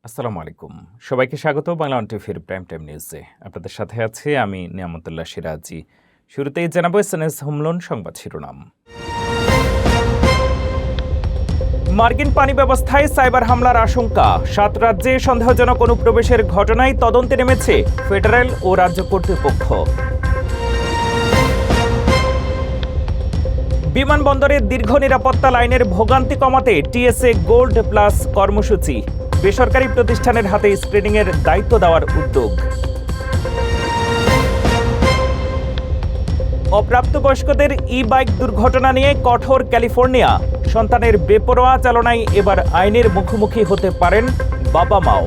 আসসালামু আলাইকুম। সবাইকে স্বাগত বাংলা অন টিভির প্রাইম টাইম নিউজে। আপনাদের সাথে আছি আমি নিয়ামতুল্লাহ সিরাজি। শুরুতেই জানাবো এসএনএস হোমলোন সংবাদ শিরোনাম। মার্কিন পানি ব্যবস্থায় সাইবার হামলার আশঙ্কা। 7 রাজ্যে সন্দেহজনক অনুপ্রবেশের ঘটনায় তদন্তে নেমেছে ফেডারেল ও রাজ্য কর্তৃপক্ষ। বিমানবন্দরে দীর্ঘ নিরাপত্তা লাইনের ভোগান্তি কমাতে টিএসএ গোল্ড প্লাস কর্মসূচি। বেসরকারি প্রতিষ্ঠানের হাতে স্ক্রিনিংয়ের দায়িত্ব দেওয়ার উদ্যোগ। অপ্রাপ্তবয়স্কদের ই-বাইক দুর্ঘটনা নিয়ে কঠোর ক্যালিফোর্নিয়া। সন্তানের বেপরোয়া চালনায় এবার আইনের মুখোমুখি হতে পারেন বাবা মাও।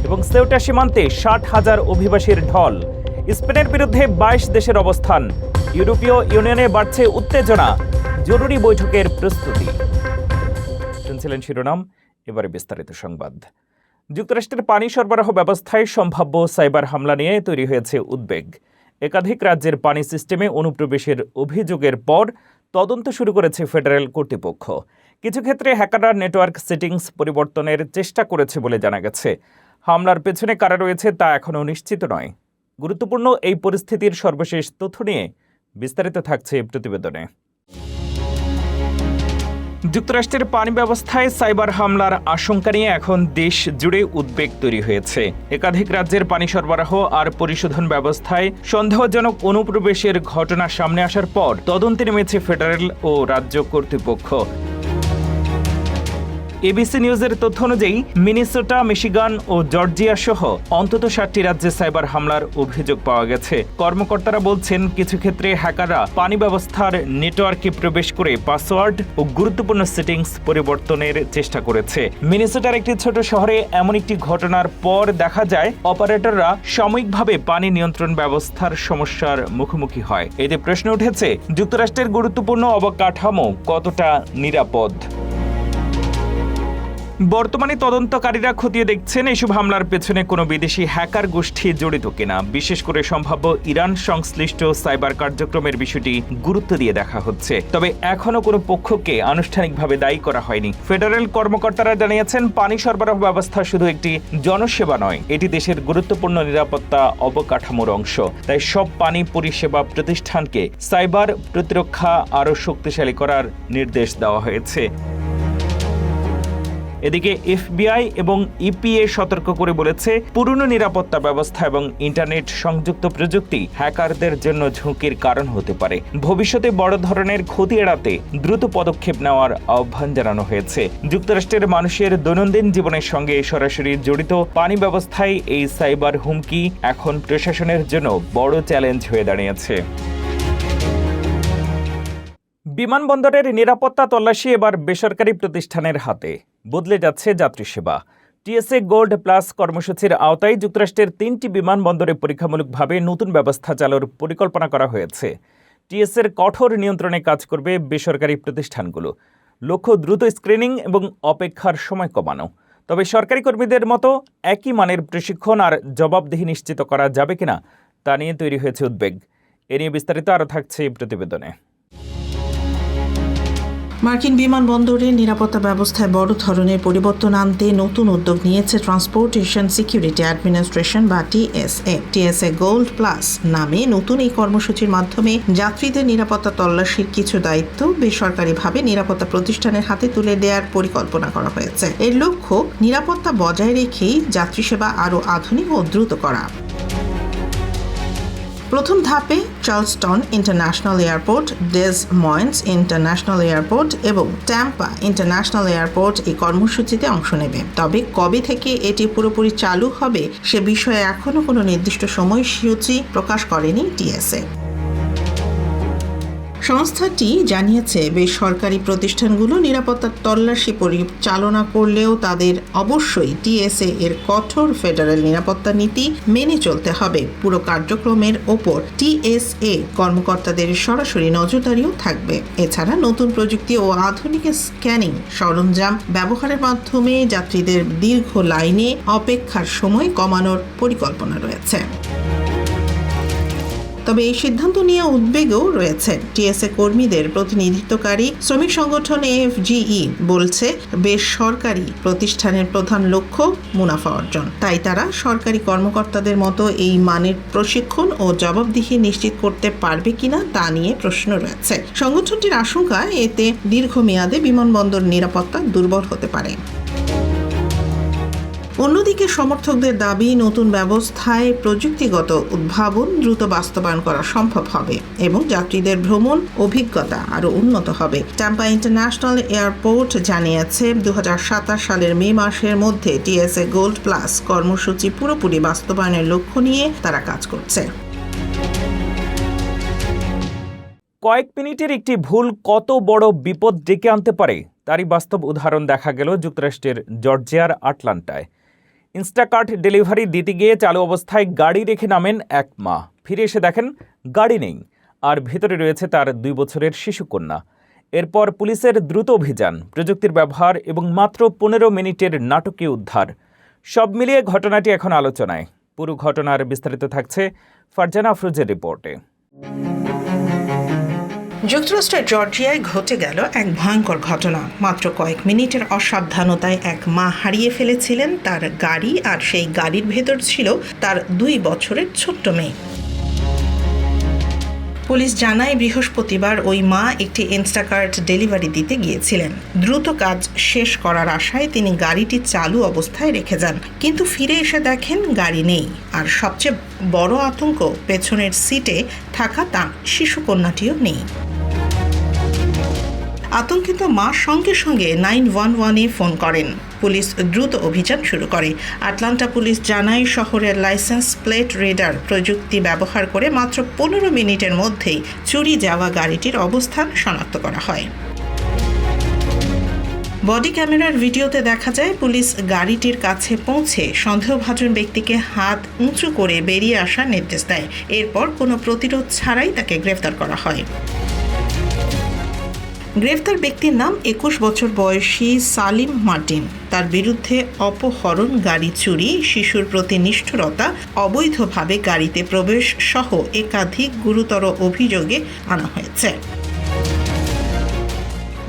এবং সেউটা সীমান্তে 60,000 অভিবাসীর ঢল। স্পেনের বিরুদ্ধে 22 দেশের অবস্থান। ইউরোপীয় ইউনিয়নে বাড়ছে উত্তেজনা। জরুরি বৈঠকের প্রস্তুতি। শুনছিলেন শিরোনাম, এবারে বিস্তারিত সংবাদ। যুক্তরাষ্ট্রের পানি সরবরাহ ব্যবস্থায় সম্ভাব্য সাইবার হামলা নিয়ে তৈরি হয়েছে উদ্বেগ। একাধিক রাজ্যের পানি সিস্টেমে অনুপ্রবেশের অভিযোগের পর তদন্ত শুরু করেছে ফেডারেল কর্তৃপক্ষ। কিছু ক্ষেত্রে হ্যাকাররা নেটওয়ার্ক সেটিংস পরিবর্তনের চেষ্টা করেছে বলে জানা গেছে। হামলার পেছনে কারা রয়েছে তা এখনও নিশ্চিত নয়। গুরুত্বপূর্ণ এই পরিস্থিতির সর্বশেষ তথ্য নিয়ে বিস্তারিত থাকছে প্রতিবেদনে। যুক্তরাষ্ট্রের পানি ব্যবস্থায় সাইবার হামলার আশঙ্কা নিয়ে এখন দেশ জুড়ে উদ্বেগ তৈরি হয়েছে। একাধিক রাজ্যের পানি সরবরাহ আর পরিশোধন ব্যবস্থায় সন্দেহজনক অনুপ্রবেশের ঘটনা সামনে আসার পর তদন্তে নেমেছে ফেডারেল ও রাজ্য কর্তৃপক্ষ। এবিসি নিউজের তথ্য অনুযায়ী মিনেসোটা, মিশিগান ও জর্জিয়া সহ অন্তত 7টি রাজ্যে সাইবার হামলার অভিযোগ পাওয়া গেছে। কর্মকর্তারা বলছেন, কিছু ক্ষেত্রে হ্যাকাররা পানি ব্যবস্থার নেটওয়ার্কে প্রবেশ করে পাসওয়ার্ড ও গুরুত্বপূর্ণ সেটিংস পরিবর্তনের চেষ্টা করেছে। মিনেসোটার একটি ছোট শহরে এমন একটি ঘটনার পর দেখা যায় অপারেটররা সাময়িকভাবে পানি নিয়ন্ত্রণ ব্যবস্থার সমস্যার মুখোমুখি হয়। এতে প্রশ্ন উঠেছে, যুক্তরাষ্ট্রের গুরুত্বপূর্ণ অবকাঠামো কতটা নিরাপদ? বর্তমানে তদন্তকারীরা খতিয়ে দেখছেন এসব হামলার পেছনে কোনো বিদেশি হ্যাকার গোষ্ঠী জড়িত কিনা। বিশেষ করে সম্ভাব্য ইরান সংশ্লিষ্ট সাইবার কার্যক্রমের বিষয়টি গুরুত্ব দিয়ে দেখা হচ্ছে। তবে এখনও কোনো পক্ষকে আনুষ্ঠানিকভাবে দায়ী করা হয়নি। ফেডারেল কর্মকর্তারা জানিয়েছেন, পানি সরবরাহ ব্যবস্থা শুধু একটি জনসেবা নয়, এটি দেশের গুরুত্বপূর্ণ নিরাপত্তা অবকাঠামোর অংশ। তাই সব পানি পরিষেবা প্রতিষ্ঠানকে সাইবার প্রতিরক্ষা আরও শক্তিশালী করার নির্দেশ দেওয়া হয়েছে। এদিকে এফবিআই এবং ইপিএ সতর্ক করে বলেছে, পুরনো নিরাপত্তা ব্যবস্থা এবং ইন্টারনেট সংযুক্ত প্রযুক্তি হ্যাকারদের জন্য ঝুঁকির কারণ হতে পারে। ভবিষ্যতে বড় ধরনের ক্ষতি এড়াতে দ্রুত পদক্ষেপ নেওয়ার আহ্বান জানানো হয়েছে। যুক্তরাষ্ট্রের মানুষের দৈনন্দিন জীবনের সঙ্গে সরাসরি জড়িত পানি ব্যবস্থায় এই সাইবার হুমকি এখন প্রশাসনের জন্য বড় চ্যালেঞ্জ হয়ে দাঁড়িয়েছে। বিমানবন্দরের নিরাপত্তা তল্লাশি এবার বেসরকারি প্রতিষ্ঠানের হাতে। বদলে যাচ্ছে যাত্রী সেবা। টিএসএ গোল্ড প্লাস কর্মসূচির আওতায় যুক্তরাষ্ট্রের 3টি বিমানবন্দরে পরীক্ষামূলকভাবে নতুন ব্যবস্থা চালুর পরিকল্পনা করা হয়েছে। টিএসএর কঠোর নিয়ন্ত্রণে কাজ করবে বেসরকারি প্রতিষ্ঠানগুলো। লক্ষ্য দ্রুত স্ক্রিনিং এবং অপেক্ষার সময় কমানো। তবে সরকারি কর্মীদের মতো একই মানের প্রশিক্ষণ আর জবাবদিহি নিশ্চিত করা যাবে কিনা তা নিয়ে তৈরি হয়েছে উদ্বেগ। এ নিয়ে বিস্তারিত আরও থাকছে প্রতিবেদনে। মার্কিন বিমানবন্দরের নিরাপত্তা ব্যবস্থায় বড় ধরনের পরিবর্তন আনতে নতুন উদ্যোগ নিয়েছে ট্রান্সপোর্টেশন সিকিউরিটি অ্যাডমিনিস্ট্রেশন বা টিএসএ। টিএসএ গোল্ড প্লাস নামে নতুন এই কর্মসূচির মাধ্যমে যাত্রীদের নিরাপত্তা তল্লাশির কিছু দায়িত্ব বেসরকারিভাবে নিরাপত্তা প্রতিষ্ঠানের হাতে তুলে দেওয়ার পরিকল্পনা করা হয়েছে। এর লক্ষ্য নিরাপত্তা বজায় রেখেই যাত্রী সেবা আরও আধুনিক ও দ্রুত করা। প্রথম ধাপে চার্লসটন ইন্টারন্যাশনাল এয়ারপোর্ট, ডেস ময়েন্স ইন্টারন্যাশনাল এয়ারপোর্ট এবং ট্যাম্পা ইন্টারন্যাশনাল এয়ারপোর্ট এই কর্মসূচিতে অংশ নেবে। তবে কবে থেকে এটি পুরোপুরি চালু হবে সে বিষয়ে এখনও কোনো নির্দিষ্ট সময়সূচি প্রকাশ করেনি টিএসএ। সংস্থাটি জানিয়েছে, বেসরকারি প্রতিষ্ঠানগুলো নিরাপত্তার তল্লাশি পরিচালনা করলেও তাদের অবশ্যই টিএসএ এর কঠোর ফেডারেল নিরাপত্তা নীতি মেনে চলতে হবে। পুরো কার্যক্রমের ওপর টিএসএ কর্মকর্তাদের সরাসরি নজরদারিও থাকবে। এছাড়া নতুন প্রযুক্তি ও আধুনিক স্ক্যানিং সরঞ্জাম ব্যবহারের মাধ্যমে যাত্রীদের দীর্ঘ লাইনে অপেক্ষার সময় কমানোর পরিকল্পনা রয়েছে। তবে এই সিদ্ধান্ত নিয়ে উদ্বেগও রয়েছে। টিএসএ কর্মীদের প্রতিনিধিত্বকারী শ্রমিক সংগঠন এএফজিই বলছে, বেসরকারি প্রতিষ্ঠানের প্রধান লক্ষ্য মুনাফা অর্জন। তাই তারা সরকারি কর্মকর্তাদের মতো এই মানের প্রশিক্ষণ ও জবাবদিহি নিশ্চিত করতে পারবে কিনা তা নিয়ে প্রশ্ন রয়েছে। সংগঠনটির আশঙ্কা, এতে দীর্ঘমেয়াদে বিমানবন্দর নিরাপত্তা দুর্বল হতে পারে। অন্যদিকে সমর্থকদের দাবি, নতুন ব্যবস্থায় প্রযুক্তিগত উদ্ভাবন দ্রুত বাস্তবায়ন করা সম্ভব হবে এবং যাত্রীদের ভ্রমণ অভিজ্ঞতা আরও উন্নত হবে। টাম্পা ইন্টারন্যাশনাল এয়ারপোর্ট জানিয়েছে, 2027 সালের মে মাসের মধ্যে টিএসএ গোল্ড প্লাস কর্মসূচি পুরোপুরি বাস্তবায়নের লক্ষ্য নিয়ে তারা কাজ করছে। কয়েক মিনিটের একটি ভুল কত বড় বিপদ ডেকে আনতে পারে তারই বাস্তব উদাহরণ দেখা গেল যুক্তরাষ্ট্রের জর্জিয়ার আটলান্টায়। ইনস্টাকার্ট ডেলিভারি দিতে গিয়ে চালু অবস্থায় গাড়ি রেখে নামেন এক মা। ফিরে এসে দেখেন গাড়ি নেই, আর ভেতরে রয়েছে তার 2 বছরের শিশুকন্যা। এরপর পুলিশের দ্রুত অভিযান, প্রযুক্তির ব্যবহার এবং মাত্র 15 মিনিটের নাটকীয় উদ্ধার। সব মিলিয়ে ঘটনাটি এখন আলোচনায়। পুরো ঘটনার বিস্তারিত থাকছে ফারজানা আফরোজের রিপোর্টে। যুক্তরাষ্ট্রের জর্জিয়ায় ঘটে গেল এক ভয়ঙ্কর ঘটনা। মাত্র কয়েক মিনিটের অসাবধানতায় এক মা হারিয়ে ফেলেছিলেন তার গাড়ি, আর সেই গাড়ির ভেতর ছিল তার 2 বছরের ছোট্ট মেয়ে। পুলিশ জানায়, বৃহস্পতিবার ওই মা একটি ইনস্টাকার্ট ডেলিভারি দিতে গিয়েছিলেন। দ্রুত কাজ শেষ করার আশায় তিনি গাড়িটি চালু অবস্থায় রেখে যান, কিন্তু ফিরে এসে দেখেন গাড়ি নেই। আর সবচেয়ে বড় আতঙ্ক, পেছনের সিটে থাকা তার শিশুকন্যাটিও নেই। আতঙ্কিত মা সঙ্গে সঙ্গে 911-এ ফোন করেন। পুলিশ দ্রুত অভিযান শুরু করে। আটলান্টা পুলিশ জানায়, শহরের লাইসেন্স প্লেট রিডার প্রযুক্তি ব্যবহার করে মাত্র 15 মিনিটের মধ্যেই চুরি যাওয়া গাড়িটির অবস্থান শনাক্ত করা হয়। বডি ক্যামেরার ভিডিওতে দেখা যায়, পুলিশ গাড়িটির কাছে পৌঁছে সন্দেহভাজন ব্যক্তিকে হাত উঁচু করে বেরিয়ে আসার নির্দেশ দেয়। এরপর কোনো প্রতিরোধ ছাড়াই তাকে গ্রেফতার করা হয়। গ্রেফতার ব্যক্তির নাম 21 বছর বয়সী সালিম মার্টিন। তার বিরুদ্ধে অপহরণ, গাড়ি চুরি, শিশুর প্রতি নিষ্ঠুরতা, অবৈধভাবে গাড়িতে প্রবেশ সহ একাধিক গুরুতর অভিযোগে আনা হয়েছে।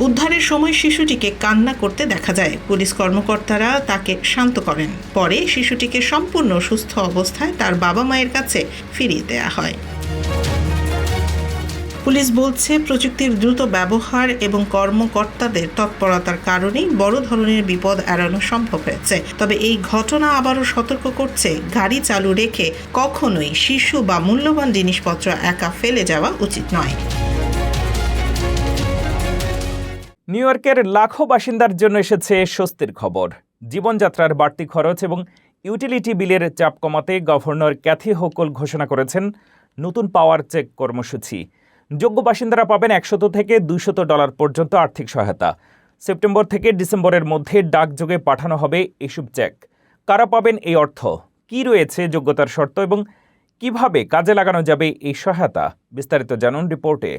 উদ্ধারের সময় শিশুটিকে কান্না করতে দেখা যায়। পুলিশ কর্মকর্তারা তাকে শান্ত করেন। পরে শিশুটিকে সম্পূর্ণ সুস্থ অবস্থায় তার বাবা মায়ের কাছে ফিরিয়ে দেওয়া হয়। পুলিশ বলছে, প্রযুক্তির দ্রুত ব্যবহার এবং কর্মকর্তাদের তৎপরতার কারণেই বড় ধরনের বিপদ এড়ানো সম্ভব হয়েছে। তবে এই ঘটনা আবারও সতর্ক করছে, গাড়ি চালু রেখে কখনোই শিশু বা মূল্যবান জিনিসপত্র একা ফেলে যাওয়া উচিত নয়। নিউ ইয়র্কের লাখো বাসিন্দার জন্য এসেছে স্বস্তির খবর। জীবনযাত্রার বাড়তি খরচ এবং ইউটিলিটি বিলের চাপ কমাতে গভর্নর ক্যাথি হোকল ঘোষণা করেছেন নতুন পাওয়ার চেক কর্মসূচি। যোগ্য বাসিন্দারা পাবেন $100 থেকে $200 পর্যন্ত আর্থিক সহায়তা। সেপ্টেম্বর থেকে ডিসেম্বরের মধ্যে ডাকযোগে পাঠানো হবে এসব চেক। কারা পাবেন এই অর্থ, কি রয়েছে যোগ্যতার শর্ত এবং কিভাবে কাজে লাগানো যাবে এই সহায়তা, বিস্তারিত জানুন রিপোর্টে।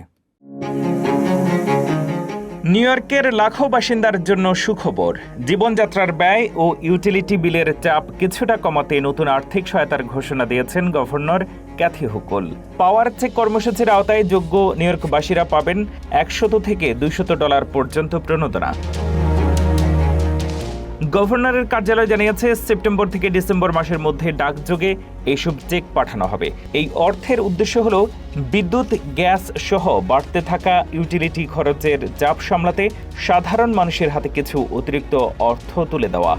নিউ ইয়র্কের লাখো বাসিন্দার জন্য সুখবর। জীবনযাত্রার ব্যয় ও ইউটিলিটি বিলের চাপ কিছুটা কমাতে নতুন আর্থিক সহায়তার ঘোষণা দিয়েছেন গভর্নর ক্যাথি হোকল। পাওয়ার চেক কর্মসূচির আওতায় যোগ্য নিউ ইয়র্কবাসীরা পাবেন $100 থেকে $200 পর্যন্ত প্রণোদনা। গভর্নরের কার্যালয় জানিয়েছে, সেপ্টেম্বর থেকে ডিসেম্বর মাসের মধ্যে ডাকযোগে এইসব চেক পাঠানো হবে। এই অর্থের উদ্দেশ্য হল বিদ্যুৎ, গ্যাস সহ বাড়তে থাকা ইউটিলিটি খরচের চাপ সামলাতে সাধারণ মানুষের হাতে কিছু অতিরিক্ত অর্থ তুলে দেওয়া।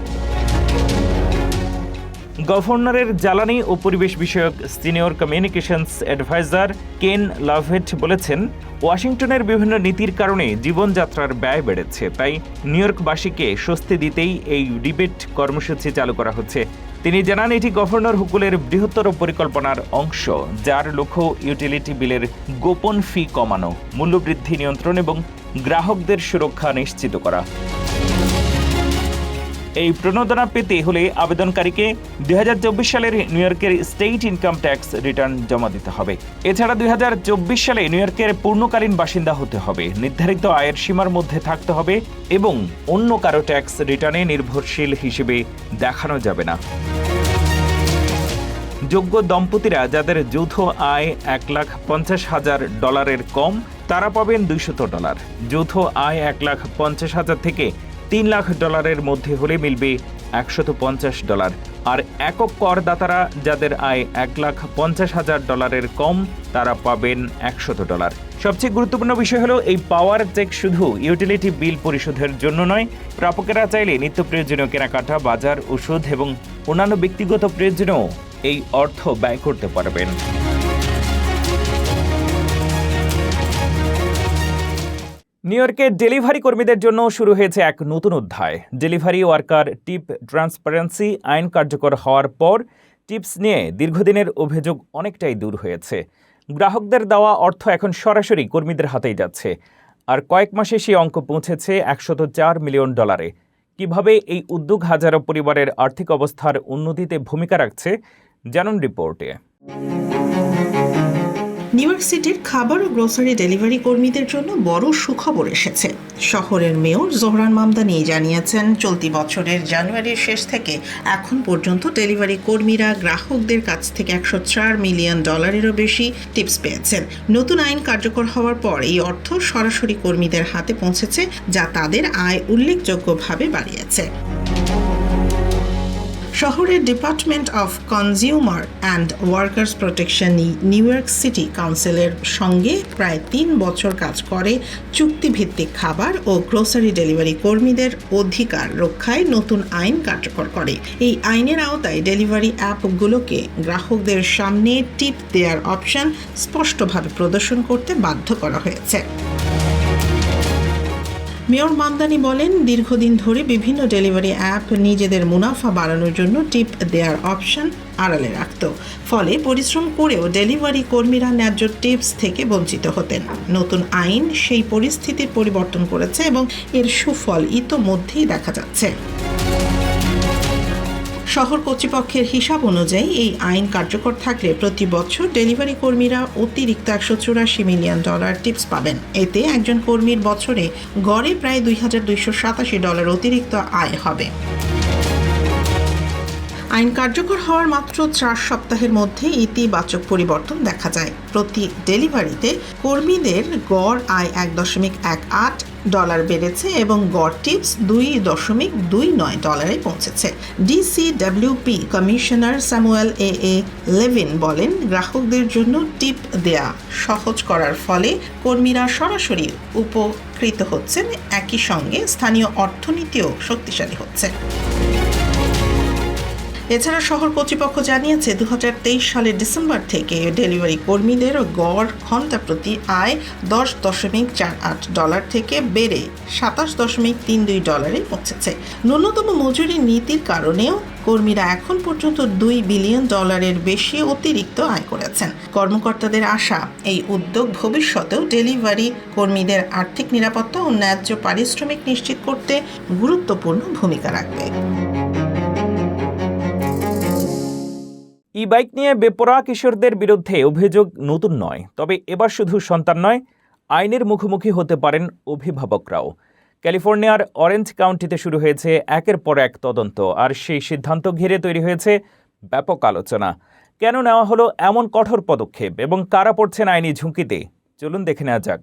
গভর্নরের জ্বালানি ও পরিবেশ বিষয়ক সিনিয়র কমিউনিকেশনস অ্যাডভাইজার কেন লাভেট বলেছেন, ওয়াশিংটনের বিভিন্ন নীতির কারণে জীবনযাত্রার ব্যয় বেড়েছে, তাই নিউ ইয়র্কবাসীকে স্বস্তি দিতেই এই রিবেট কর্মসূচি চালু করা হচ্ছে। তিনি জানান, এটি গভর্নর হুকুলের বৃহত্তর পরিকল্পনার অংশ, যার লক্ষ্য ইউটিলিটি বিলের গোপন ফি কমানো, মূল্যবৃদ্ধি নিয়ন্ত্রণ এবং গ্রাহকদের সুরক্ষা নিশ্চিত করা। এই প্রণোদনা পেতে হলে আবেদনকারীকে 2024 সালের নিউ ইয়র্কের স্টেট ইনকাম ট্যাক্স রিটার্ন জমা দিতে হবে। এছাড়া 2024 সালে নিউ ইয়র্কের পূর্ণকালীন বাসিন্দা হতে হবে, নির্ধারিত আয়ের সীমার মধ্যে থাকতে হবে এবং অন্য কারো ট্যাক্স রিটার্নে নির্ভরশীল হিসেবে দেখানো যাবে না। যোগ্য দম্পতিরা যাদের যৌথ আয় $1,50,000 কম তারা পাবেন $200। যৌথ আয় $1,50,000 থেকে $3,00,000 মধ্যে হলে মিলবে $150। আর একক করদাতারা যাদের আয় $1,50,000 কম তারা পাবেন $100। সবচেয়ে গুরুত্বপূর্ণ বিষয় হলো এই পাওয়ার চেক শুধু ইউটিলিটি বিল পরিশোধের জন্য নয়, প্রাপকেরা চাইলে নিত্য প্রয়োজনীয় কেনাকাটা, বাজার, ওষুধ এবং অন্যান্য ব্যক্তিগত প্রয়োজনেও এই অর্থ ব্যয় করতে পারবেন। নিউ ইয়র্কে ডেলিভারি কর্মীদের জন্য শুরু হয়েছে এক নতুন অধ্যায়। ডেলিভারি ওয়ার্কার টিপ ট্রান্সপারেন্সি আইন কার্যকর হওয়ার পর টিপস নিয়ে দীর্ঘদিনের অভিযোগ অনেকটাই দূর হয়েছে। গ্রাহকদের দেওয়া অর্থ এখন সরাসরি কর্মীদের হাতেই যাচ্ছে। আর কয়েক মাসে সেই অঙ্ক পৌঁছেছে $104 মিলিয়ন। কিভাবে এই উদ্যোগ হাজারো পরিবারের আর্থিক অবস্থার উন্নতিতে ভূমিকা রাখছে জানুন রিপোর্টে। নিউ ইয়র্ক সিটির খাবার ও গ্রোসারি ডেলিভারি কর্মীদের জন্য বড় সুখবর এসেছে। শহরের মেয়র জোহরান মামদানি জানিয়েছেন, চলতি বছরের জানুয়ারির শেষ থেকে এখন পর্যন্ত ডেলিভারি কর্মীরা গ্রাহকদের কাছ থেকে $104 মিলিয়ন বেশি টিপস পেয়েছেন। নতুন আইন কার্যকর হওয়ার পর এই অর্থ সরাসরি কর্মীদের হাতে পৌঁছেছে, যা তাদের আয় উল্লেখযোগ্যভাবে বাড়িয়েছে। শহরের department of consumer and workers protection new York city কাউন্সিলের সঙ্গে প্রায় 3 বছর কাজ করে চুক্তিভিত্তিক খাবার ও গ্রোসারি ডেলিভারি কর্মীদের অধিকার রক্ষায় নতুন আইন কার্যকর করে। এই আইনের আওতায় ডেলিভারি অ্যাপগুলোকে গ্রাহকদের সামনে টিপ দেওয়ার অপশন স্পষ্টভাবে প্রদর্শন করতে বাধ্য করা হয়েছে। মেয়র মামদানি বলেন, দীর্ঘদিন ধরে বিভিন্ন ডেলিভারি অ্যাপ নিজেদের মুনাফা বাড়ানোর জন্য টিপ দেওয়ার অপশন আড়ালে রাখত। ফলে পরিশ্রম করেও ডেলিভারি কর্মীরা ন্যায্য টিপস থেকে বঞ্চিত হতেন। নতুন আইন সেই পরিস্থিতির পরিবর্তন করেছে এবং এর সুফল ইতোমধ্যেই দেখা যাচ্ছে। শহর কর্তৃপক্ষের হিসাব অনুযায়ী এই আইন কার্যকর থাকলে প্রতি বছর ডেলিভারি কর্মীরা অতিরিক্ত $184 মিলিয়ন টিপস পাবেন। এতে একজন কর্মীর বছরে গড়ে প্রায় $2,287 অতিরিক্ত আয় হবে। আইন কার্যকর হওয়ার মাত্র 4 সপ্তাহের মধ্যে ইতিবাচক পরিবর্তন দেখা যায়। প্রতি ডেলিভারিতে কর্মীদের গড় আয় $1.18 বেড়েছে এবং গড় টিপস $2.29 পৌঁছেছে। ডিসিডব্লিউপি কমিশনার স্যামুয়েল এ লেভিন বলেন, গ্রাহকদের জন্য টিপ দেয়া সহজ করার ফলে কর্মীরা সরাসরি উপকৃত হচ্ছেন, একই সঙ্গে স্থানীয় অর্থনীতিও শক্তিশালী হচ্ছে। এছাড়া শহর কর্তৃপক্ষ জানিয়েছে 2023 সালের ডিসেম্বর থেকে ডেলিভারি কর্মীদের গড় ঘন্টা প্রতি আয় $10.48 থেকে বেড়ে $27.32 পৌঁছেছে। ন্যূনতম মজুরি নীতির কারণেও কর্মীরা এখন পর্যন্ত $2 বিলিয়ন বেশি অতিরিক্ত আয় করেছেন। কর্মকর্তাদের আশা, এই উদ্যোগ ভবিষ্যতেও ডেলিভারি কর্মীদের আর্থিক নিরাপত্তা ও ন্যায্য পারিশ্রমিক নিশ্চিত করতে গুরুত্বপূর্ণ ভূমিকা রাখবে। ই বাইক নিয়ে বেপরোয়া কিশোরদের বিরুদ্ধে অভিযোগ নতুন নয়, তবে এবার শুধু সন্তান নয়, আইনের মুখোমুখি হতে পারেন অভিভাবকরাও। ক্যালিফোর্নিয়ার অরেঞ্জ কাউন্টিতে শুরু হয়েছে একের পর এক তদন্ত, আর সেই সিদ্ধান্ত ঘিরে তৈরি হয়েছে ব্যাপক আলোচনা। কেন নেওয়া হলো এমন কঠোর পদক্ষেপ এবং কারা পড়ছেন আইনি ঝুঁকিতে, চলুন দেখে নেওয়া যাক।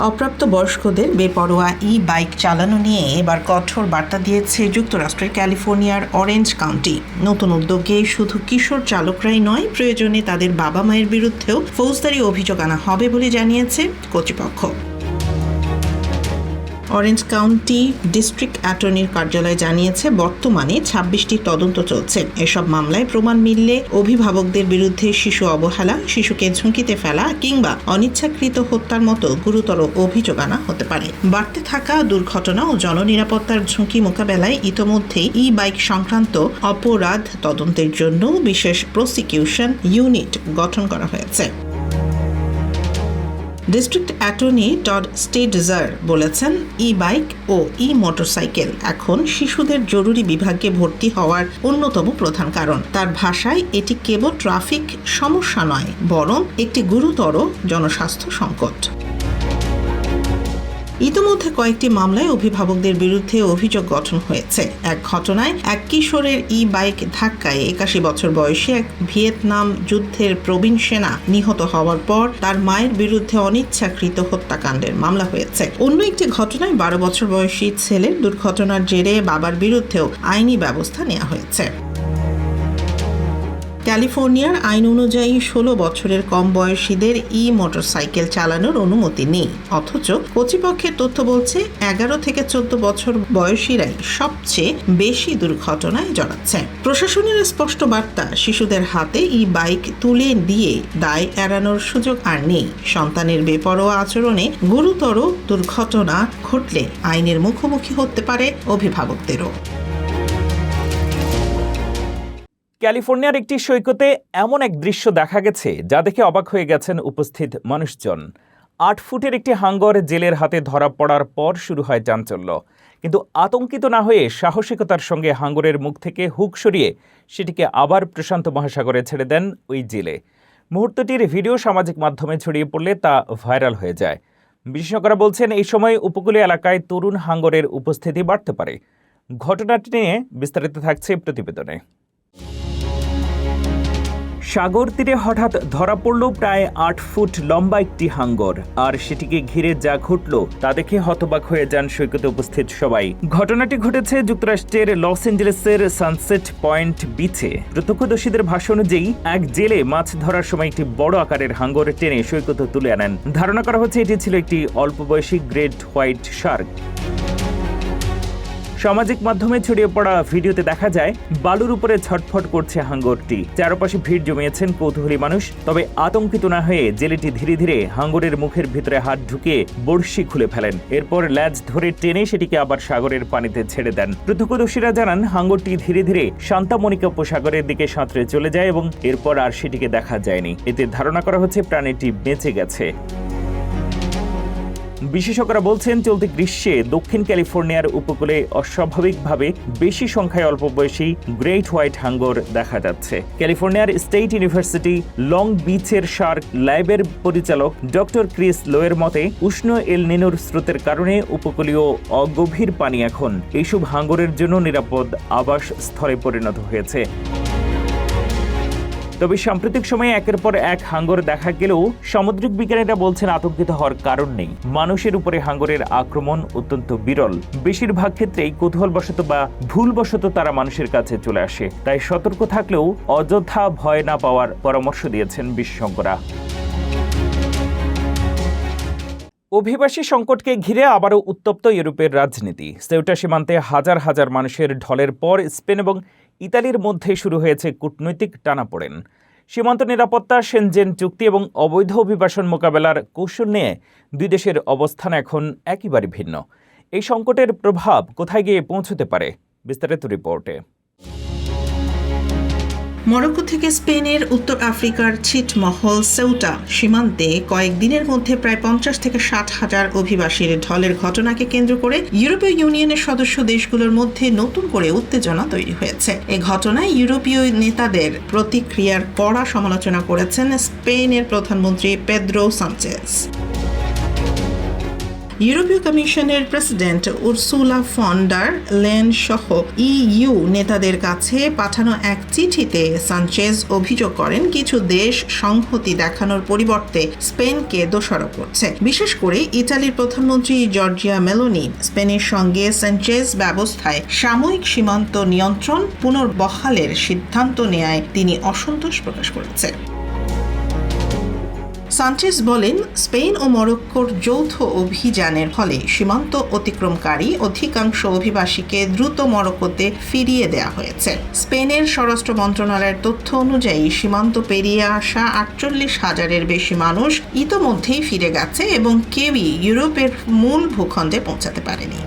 অপ্রাপ্ত বয়স্কদের বেপরোয়া ই বাইক চালানো নিয়ে এবার কঠোর বার্তা দিয়েছে যুক্তরাষ্ট্রের ক্যালিফোর্নিয়ার অরেঞ্জ কাউন্টি। নতুন উদ্যোগে শুধু কিশোর চালকরাই নয়, প্রয়োজনে তাদের বাবা মায়ের বিরুদ্ধেও ফৌজদারি অভিযোগ আনা হবে বলে জানিয়েছে কর্তৃপক্ষ। অরেঞ্জ কাউন্টি ডিস্ট্রিক্ট অ্যাটর্নির কার্যালয় জানিয়েছে, বর্তমানে 26টি তদন্ত চলছে। এসব মামলায় প্রমাণ মিললে অভিভাবকদের বিরুদ্ধে শিশু অবহেলা, শিশুকে ঝুঁকিতে ফেলা কিংবা অনিচ্ছাকৃত হত্যার মতো গুরুতর অভিযোগ আনা হতে পারে। বাড়তে থাকা দুর্ঘটনা ও জননিরাপত্তার ঝুঁকি মোকাবেলায় ইতোমধ্যেই ই বাইক সংক্রান্ত অপরাধ তদন্তের জন্য বিশেষ প্রসিকিউশন ইউনিট গঠন করা হয়েছে। ডিস্ট্রিক্ট অ্যাটর্নি টড স্টেডজার বলেছেন, ই বাইক ও ই মোটরসাইকেল এখন শিশুদের জরুরি বিভাগে ভর্তি হওয়ার অন্যতম প্রধান কারণ। তার ভাষায়, এটি কেবল ট্রাফিক সমস্যা নয়, বরং একটি গুরুতর জনস্বাস্থ্য সংকট। ইতিমধ্যে কয়েকটি মামলায় অভিভাবকদের বিরুদ্ধে অভিযোগ গঠন হয়েছে। এক ঘটনায় এক কিশোরের বাইক ধাক্কায় 81 বছর বয়সী এক ভিয়েতনাম যুদ্ধের প্রবীণ সেনা নিহত হওয়ার পর তার মায়ের বিরুদ্ধে অনিচ্ছাকৃত হত্যাকাণ্ডের মামলা হয়েছে। অন্য একটি ঘটনায় 12 বছর বয়সী ছেলের দুর্ঘটনার জেরে বাবার বিরুদ্ধেও আইনি ব্যবস্থা নেওয়া হয়েছে। ক্যালিফোর্নিয়ার আইন অনুযায়ী 16 বছরের কম বয়সীদের মোটরসাইকেল চালানোর অনুমতি নেই, অথচ কর্তৃপক্ষের তথ্য বলছে 11 থেকে 14 বছর বয়সীরাই সবচেয়ে বেশি দুর্ঘটনায় জড়াচ্ছে। প্রশাসনের স্পষ্ট বার্তা, শিশুদের হাতে বাইক তুলে দিয়ে দায় এড়ানোর সুযোগ আর নেই। সন্তানের বেপরোয়া আচরণে গুরুতর দুর্ঘটনা ঘটলে আইনের মুখোমুখি হতে পারে অভিভাবকদেরও। ক্যালিফোর্নিয়ার একটি সৈকতে এমন এক দৃশ্য দেখা গেছে যা দেখে অবাক হয়ে গেছেন উপস্থিত মানুষজন। 8 ফুটের একটি হাঙ্গর জেলের হাতে ধরা পড়ার পর শুরু হয় চাঞ্চল্য, কিন্তু আতঙ্কিত না হয়ে সাহসিকতার সঙ্গে হাঙ্গরের মুখ থেকে হুক সরিয়ে সেটিকে আবার প্রশান্ত মহাসাগরে ছেড়ে দেন ওই জেলে। মুহূর্তটির ভিডিও সামাজিক মাধ্যমে ছড়িয়ে পড়লে তা ভাইরাল হয়ে যায়। বিশেষজ্ঞরা বলছেন এই সময় উপকূলীয় এলাকায় তরুণ হাঙ্গরের উপস্থিতি বাড়তে পারে। ঘটনাটি নিয়ে বিস্তারিত থাকছে প্রতিবেদনে। সাগর তীরে হঠাৎ ধরা পড়ল প্রায় 8 ফুট লম্বা একটি হাঙ্গর, আর সেটিকে ঘিরে যা ঘটল তা দেখে হতবাক হয়ে যান সৈকতে উপস্থিত সবাই। ঘটনাটি ঘটেছে যুক্তরাষ্ট্রের লস অ্যাঞ্জেলেসের সানসেট পয়েন্ট বিচে। প্রত্যক্ষদর্শীদের ভাষ্য অনুযায়ী এক জেলে মাছ ধরার সময় একটি বড় আকারের হাঙ্গর টেনে সৈকতে তুলে আনেন। ধারণা করা হচ্ছে এটি ছিল একটি অল্প বয়সী গ্রেট হোয়াইট শার্ক। সামাজিক মাধ্যমে ছড়িয়ে পড়া ভিডিওতে দেখা যায় বালুর উপরে ছটফট করছে হাঙ্গরটি। চারপাশে ভিড় জমিয়েছেন কৌতূহলী মানুষ। তবে আতঙ্কিত না হয়ে জেলেটি ধীরে ধীরে হাঙ্গরের মুখের ভিতরে হাত ঢুকিয়ে বড়শি খুলে ফেলেন। এরপর ল্যাজ ধরে টেনে সেটিকে আবার সাগরের পানিতে ছেড়ে দেন। প্রত্যক্ষদর্শীরা জানান হাঙ্গরটি ধীরে ধীরে সান্তা মনিকা উপসাগরের দিকে সাঁতরে চলে যায় এবং এরপর আর সেটিকে দেখা যায়নি। এতে ধারণা করা হচ্ছে প্রাণীটি বেঁচে গেছে। বিশেষজ্ঞরা বলছেন চলতি গ্রীষ্মে দক্ষিণ ক্যালিফোর্নিয়ার উপকূলে অস্বাভাবিকভাবে বেশি সংখ্যায় অল্প বয়সী গ্রেট হোয়াইট হাঙ্গর দেখা যাচ্ছে। ক্যালিফোর্নিয়ার স্টেট ইউনিভার্সিটি লং বিচের শার্ক ল্যাবের পরিচালক ডক্টর ক্রিস লোয়ের মতে উষ্ণ এল নিনোর স্রোতের কারণে উপকূলীয় অগভীর পানি এখন এইসব হাঙ্গরের জন্য নিরাপদ আবাস স্থলে পরিণত হয়েছে। তবে সাম্প্রতিক সময়ে একের পর এক হাঙ্গর দেখা গেলেও সামুদ্রিক বিজ্ঞানীরা বলছেন আতঙ্কিত হওয়ার কারণ নেই। মানুষের উপরে হাঙ্গরের আক্রমণ অত্যন্ত বিরল। বেশিরভাগ ক্ষেত্রেই কৌতূহলবশত বা ভুলবশত তারা মানুষের কাছে চলে আসে। তাই সতর্ক থাকলেও অযথা ভয় না পাওয়ার পরামর্শ দিয়েছেন বিশেষজ্ঞরা। অভিবাসী সংকটকে ঘিরে আবারও উত্তপ্ত ইউরোপের রাজনীতি। সেউটা সীমান্তে হাজার হাজার মানুষের ঢলের পর স্পেন এবং ইতালির মধ্যে শুরু হয়েছে কূটনৈতিক টানাপোড়েন। সীমান্ত নিরাপত্তা, সেনজেন চুক্তি এবং অবৈধ অভিবাসন মোকাবেলার কৌশল নিয়ে দুই দেশের অবস্থান এখন একেবারে ভিন্ন। এই সংকটের প্রভাব কোথায় গিয়ে পৌঁছতে পারে, বিস্তারিত রিপোর্টে। মরক্কো থেকে স্পেনের উত্তর আফ্রিকার ছিটমহল সেউটা সীমান্তে কয়েকদিনের মধ্যে প্রায় 50 থেকে 60 হাজার অভিবাসীর ঢলের ঘটনাকে কেন্দ্র করে ইউরোপীয় ইউনিয়নের সদস্য দেশগুলোর মধ্যে নতুন করে উত্তেজনা তৈরি হয়েছে। এই ঘটনায় ইউরোপীয় নেতাদের প্রতিক্রিয়ার কড়া সমালোচনা করেছেন স্পেনের প্রধানমন্ত্রী পেদ্রো সানচেজ। ইউরোপীয় কমিশনের president Ursula von der Leyen সহ ইইউ নেতাদের কাছে পাঠানো এক চিঠিতে সানচেজ অভিযোগ করেন কিছু দেশ সংহতি দেখানোর পরিবর্তে স্পেনকে দোষারোপ করছে। বিশেষ করে ইতালির প্রধানমন্ত্রী জর্জিয়া মেলোনি স্পেনের সঙ্গে সানচেজ ব্যবস্থায় সাময়িক সীমান্ত নিয়ন্ত্রণ পুনর্বহালের সিদ্ধান্ত নেয়ায় তিনি অসন্তোষ প্রকাশ করেছেন। সানচেজ বলেন, স্পেন ও মরক্কোর যৌথ অভিযানের ফলে সীমান্ত অতিক্রমকারী অধিকাংশ অভিবাসীকে দ্রুত মরক্কোতে ফিরিয়ে দেওয়া হয়েছে। স্পেনের স্বরাষ্ট্র মন্ত্রণালয়ের তথ্য অনুযায়ী সীমান্ত পেরিয়ে আসা 48,000-এর বেশি মানুষ ইতোমধ্যেই ফিরে গেছে এবং কেউই ইউরোপের মূল ভূখণ্ডে পৌঁছাতে পারেনি।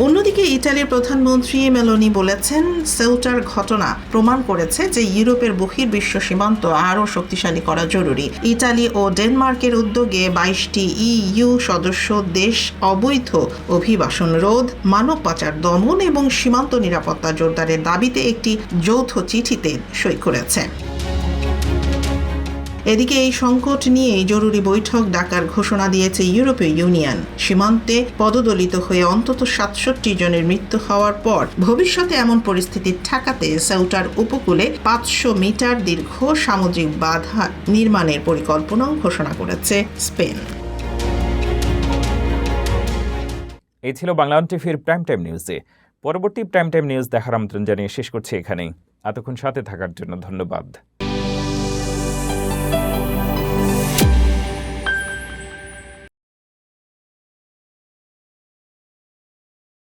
অন্যদিকে ইতালির প্রধানমন্ত্রী মেলোনি বলেছেন, সেউটার ঘটনা প্রমাণ করেছে যে ইউরোপের বহির্বিশ্ব সীমান্ত আরও শক্তিশালী করা জরুরি। ইতালি ও ডেনমার্কের উদ্যোগে 22টি ইইউ সদস্য দেশ অবৈধ অভিবাসন রোধ, মানব পাচার দমন এবং সীমান্ত নিরাপত্তা জোরদারের দাবিতে একটি যৌথ চিঠিতে সই করেছে। এদিকে এই সংকট নিয়েই জরুরি বৈঠক ডাকার ঘোষণা দিয়েছে ইউরোপীয় ইউনিয়ন। সীমান্তে পদদলিত হয়ে অন্তত 67 জনের মৃত্যু হওয়ার পর ভবিষ্যতে এমন পরিস্থিতি ঠেকাতে সেউটার উপকূলে 500 মিটার দীর্ঘ সামুদ্রিক বাঁধ নির্মাণের পরিকল্পনাও ঘোষণা করেছে স্পেন। এই ছিল বাংলাদেশ টিভির প্রাইম টাইম নিউজে। পরবর্তী প্রাইম টাইম নিউজ দেখার আমন্ত্রণ জানিয়ে শেষ করছি এখানেই। এতক্ষণ সাথে থাকার জন্য ধন্যবাদ।